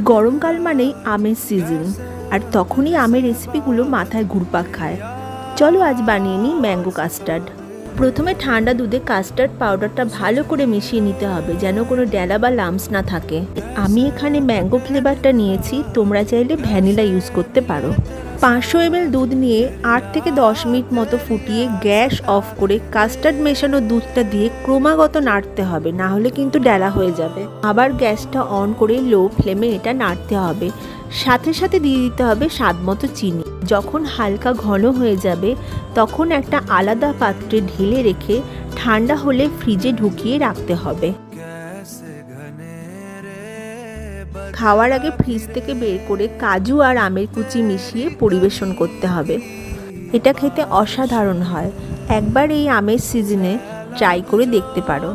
গরমকাল মানেই আমের সিজন, আর তখনই আমের রেসিপিগুলো মাথায় ঘুরপাক খায়। চলো আজ বানিয়ে নিই ম্যাঙ্গো কাস্টার্ড। প্রথমে ঠান্ডা দুধে কাস্টার্ড পাউডারটা ভালো করে মিশিয়ে নিতে হবে, যেন কোনো ডেলা বা লাম্পস না থাকে। আমি এখানে ম্যাঙ্গো ফ্লেভারটা নিয়েছি, তোমরা চাইলে ভ্যানিলা ইউজ করতে পারো। 500 ml দুধ নিয়ে 8 থেকে 10 মিনিট মতো ফুটিয়ে গ্যাস অফ করে কাস্টার্ড মেশানো দুধটা দিয়ে ক্রমাগত নাড়তে হবে, না হলে কিন্তু ডেলা হয়ে যাবে। আবার গ্যাসটা অন করে লো ফ্লেমে এটা নাড়তে হবে। সাথে সাথে দিয়ে দিতে হবে স্বাদ মতো চিনি। যখন হালকা ঘন হয়ে যাবে তখন একটা আলাদা পাত্রে ঢেলে রেখে ঠান্ডা হলে ফ্রিজে ঢুকিয়ে রাখতে হবে। খাওয়ার আগে ফ্রিজ থেকে বের করে কাজু আর আমের কুচি মিশিয়ে পরিবেশন করতে হবে। এটা খেতে অসাধারণ হয়। একবার এই আমের সিজনে ট্রাই করে দেখতে পারো।